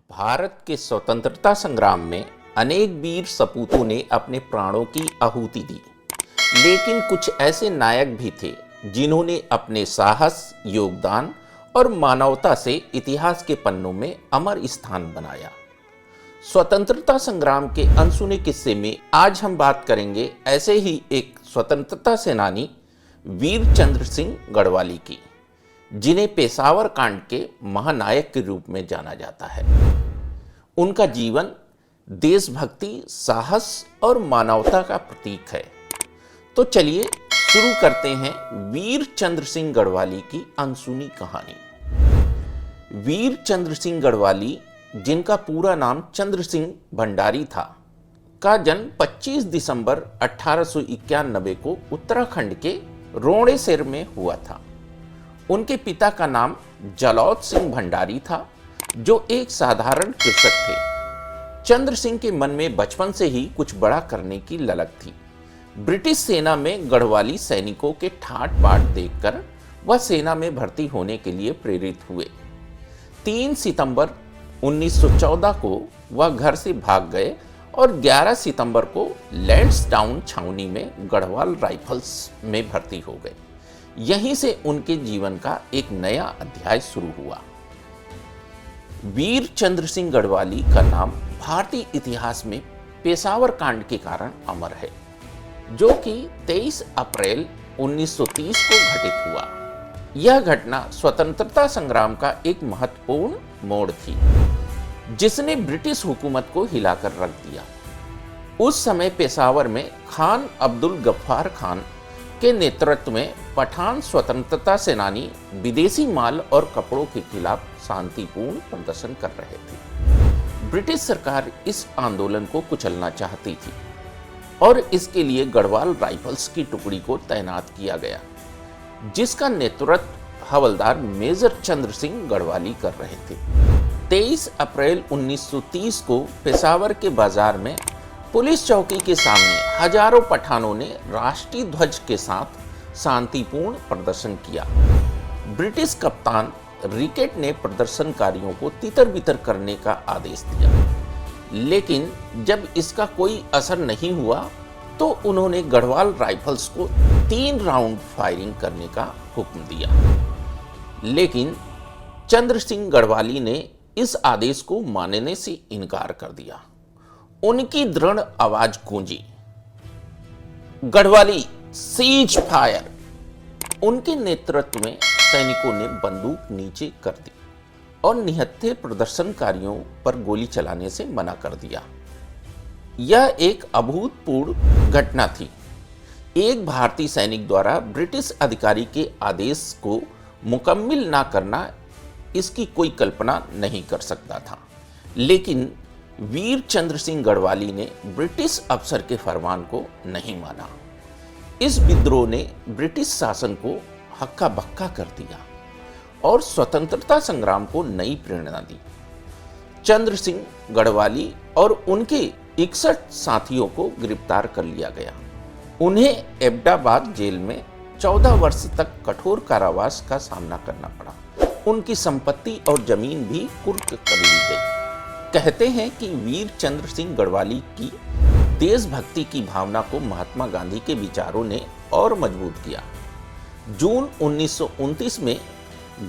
भारत के स्वतंत्रता संग्राम में अनेक वीर सपूतों ने अपने प्राणों की आहुति दी, लेकिन कुछ ऐसे नायक भी थे जिन्होंने अपने साहस, योगदान और मानवता से इतिहास के पन्नों में अमर स्थान बनाया। स्वतंत्रता संग्राम के अनसुने किस्से में आज हम बात करेंगे ऐसे ही एक स्वतंत्रता सेनानी वीर चंद्र सिंह गढ़वाली की, जिन्हें पेशावर कांड के महानायक के रूप में जाना जाता है। उनका जीवन देशभक्ति, साहस और मानवता का प्रतीक है। तो चलिए शुरू करते हैं वीर चंद्र सिंह गढ़वाली की अनसुनी कहानी। वीर चंद्र सिंह गढ़वाली, जिनका पूरा नाम चंद्र सिंह भंडारी था, का जन्म 25 दिसंबर 1891 को उत्तराखंड के रोणेसर में हुआ था। उनके पिता का नाम जलौद सिंह भंडारी था, जो एक साधारण कृषक थे। चंद्र सिंह के मन में बचपन से ही कुछ बड़ा करने की ललक थी। ब्रिटिश सेना में गढ़वाली सैनिकों के ठाट बाट देखकर वह सेना में भर्ती होने के लिए प्रेरित हुए। 3 सितंबर 1914 को वह घर से भाग गए और 11 सितंबर को लैंसडाउन छावनी में गढ़वाल राइफल्स में भर्ती हो गए। यहीं से उनके जीवन का एक नया अध्याय शुरू हुआ। वीर चंद्र सिंह गढ़वाली का नाम भारतीय इतिहास में पेशावर कांड के कारण अमर है, जो कि 23 अप्रैल 1930 को घटित हुआ। यह घटना स्वतंत्रता संग्राम का एक महत्वपूर्ण मोड़ थी, जिसने ब्रिटिश हुकूमत को हिलाकर रख दिया। उस समय पेशावर में खान अब्दुल गफ्फार खान के नेतृत्व में पठान स्वतंत्रता सेनानी विदेशी माल और कपड़ों के खिलाफ शांतिपूर्ण प्रदर्शन कर रहे थे। ब्रिटिश सरकार इस आंदोलन को कुचलना चाहती थी और इसके लिए गढ़वाल राइफल्स की टुकड़ी को तैनात किया गया, जिसका नेतृत्व हवलदार मेजर चंद्र सिंह गढ़वाली कर रहे थे। 23 अप्रैल 1930 को पेशावर के बाजार में पुलिस चौकी के सामने हजारों पठानों ने राष्ट्रीय ध्वज के साथ शांतिपूर्ण प्रदर्शन किया। ब्रिटिश कप्तान रिकेट ने प्रदर्शनकारियों को तितर-बितर करने का आदेश दिया, लेकिन जब इसका कोई असर नहीं हुआ तो उन्होंने गढ़वाल राइफल्स को 3 राउंड फायरिंग करने का हुक्म दिया। लेकिन चंद्र सिंह गढ़वाली ने इस आदेश को मानने से इनकार कर दिया। उनकी दृढ़ आवाज गूंजी, गढ़वाली सीज फायर। उनके नेतृत्व में सैनिकों ने बंदूक नीचे कर दी और निहत्थे प्रदर्शनकारियों पर गोली चलाने से मना कर दिया। यह एक अभूतपूर्व घटना थी। एक भारतीय सैनिक द्वारा ब्रिटिश अधिकारी के आदेश को मुकम्मिल ना करना, इसकी कोई कल्पना नहीं कर सकता था। लेकिन वीर चंद्र सिंह गढ़वाली ने ब्रिटिश अफसर के फरमान को नहीं माना। इस विद्रोह ने ब्रिटिश शासन को हक्का बक्का कर दिया और स्वतंत्रता संग्राम को नई प्रेरणा दी। चंद्र सिंह गढ़वाली और उनके 61 साथियों को गिरफ्तार कर लिया गया। उन्हें एबटाबाद जेल में 14 वर्ष तक कठोर कारावास का सामना करना पड़ा। उनकी संपत्ति और जमीन भी कुर्क कर ली गई। कहते हैं कि वीर चंद्र सिंह गढ़वाली की देशभक्ति की भावना को महात्मा गांधी के विचारों ने और मजबूत किया। जून 1929 में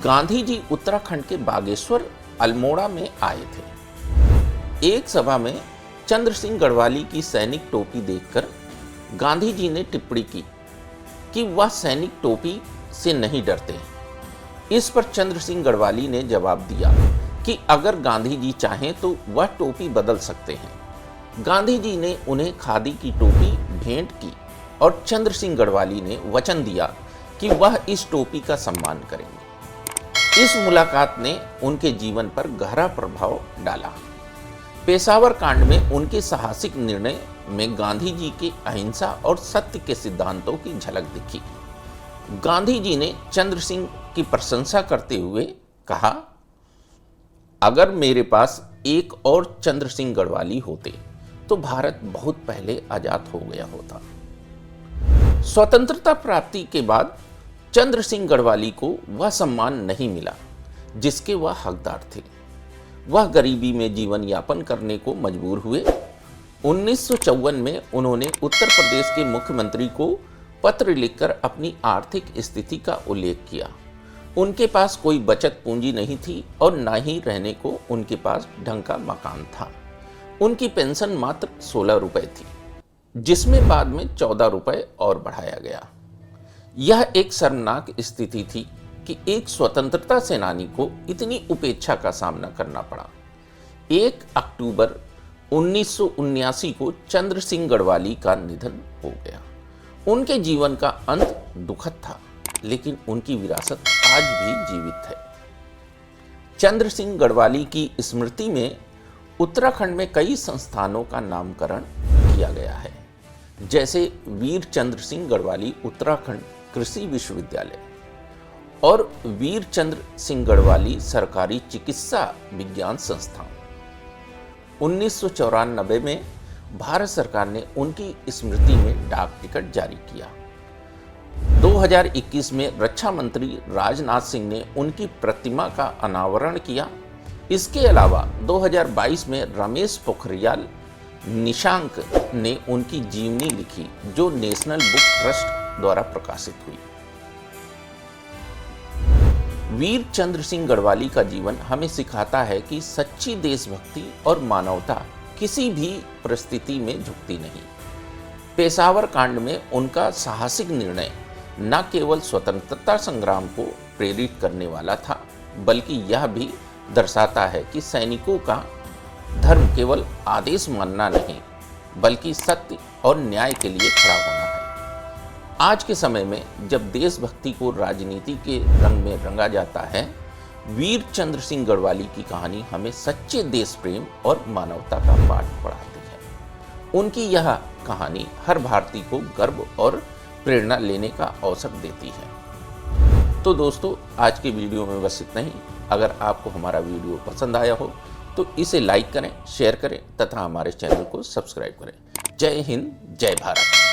गांधी जी उत्तराखंड के बागेश्वर अल्मोड़ा में आए थे। एक सभा में चंद्र सिंह गढ़वाली की सैनिक टोपी देखकर गांधी जी ने टिप्पणी की कि वह सैनिक टोपी से नहीं डरते। इस पर चंद्र सिंह गढ़वाली ने जवाब दिया कि अगर गांधी जी चाहें तो वह टोपी बदल सकते हैं। गांधी जी ने उन्हें खादी की टोपी भेंट की और चंद्र सिंह गढ़वाली ने वचन दिया कि वह इस टोपी का सम्मान करेंगे। इस मुलाकात ने उनके जीवन पर गहरा प्रभाव डाला। पेशावर कांड में उनके साहसिक निर्णय में गांधी जी के अहिंसा और सत्य के सिद्धांतों की झलक दिखी। गांधी जी ने चंद्र सिंह की प्रशंसा करते हुए कहा, अगर मेरे पास एक और चंद्र सिंह गढ़वाली होते तो भारत बहुत पहले आजाद हो गया होता। स्वतंत्रता प्राप्ति के बाद चंद्र सिंह गढ़वाली को वह सम्मान नहीं मिला जिसके वह हकदार थे। वह गरीबी में जीवन यापन करने को मजबूर हुए। 1954 में उन्होंने उत्तर प्रदेश के मुख्यमंत्री को पत्र लिखकर अपनी आर्थिक स्थिति का उल्लेख किया। उनके पास कोई बचत पूंजी नहीं थी और न ही रहने को उनके पास ढंग का मकान था। उनकी पेंशन मात्र 16 रुपए थी, जिसमें बाद में 14 रुपए और बढ़ाया गया। यह एक शर्मनाक स्थिति थी कि एक स्वतंत्रता सेनानी को इतनी उपेक्षा का सामना करना पड़ा। 1 अक्टूबर 1979 को चंद्र सिंह गढ़वाली का निधन हो गया। उनके जीवन का अंत दुखद था, लेकिन उनकी विरासत आज भी जीवित है। चंद्र सिंह गढ़वाली की स्मृति में उत्तराखंड में कई संस्थानों का नामकरण किया गया है, जैसे वीर चंद्र सिंह गढ़वाली उत्तराखंड कृषि विश्वविद्यालय और वीर चंद्र सिंह गढ़वाली सरकारी चिकित्सा विज्ञान संस्थान। 1994 में भारत सरकार ने उनकी स्मृति में डाक टिकट जारी किया। 2021 में रक्षा मंत्री राजनाथ सिंह ने उनकी प्रतिमा का अनावरण किया। इसके अलावा 2022 में रमेश पोखरियाल निशांक ने उनकी जीवनी लिखी, जो नेशनल बुक ट्रस्ट द्वारा प्रकाशित हुई। वीर चंद्र सिंह गढ़वाली का जीवन हमें सिखाता है कि सच्ची देशभक्ति और मानवता किसी भी परिस्थिति में झुकती नहीं। पेशावर कांड में उनका साहसिक निर्णय न केवल स्वतंत्रता संग्राम को प्रेरित करने वाला था, बल्कि यह भी दर्शाता है कि सैनिकों का धर्म केवल आदेश मानना नहीं, बल्कि सत्य और न्याय के लिए खड़ा होना है। आज के समय में जब देशभक्ति को राजनीति के रंग में रंगा जाता है, वीर चंद्र सिंह गढ़वाली की कहानी हमें सच्चे देश प्रेम और मानवता का पाठ पढ़ाती है। उनकी यह कहानी हर भारतीय को गर्व और प्रेरणा लेने का अवसर देती है। तो दोस्तों, आज के वीडियो में बस इतना ही। अगर आपको हमारा वीडियो पसंद आया हो तो इसे लाइक करें, शेयर करें तथा हमारे चैनल को सब्सक्राइब करें। जय हिंद, जय भारत।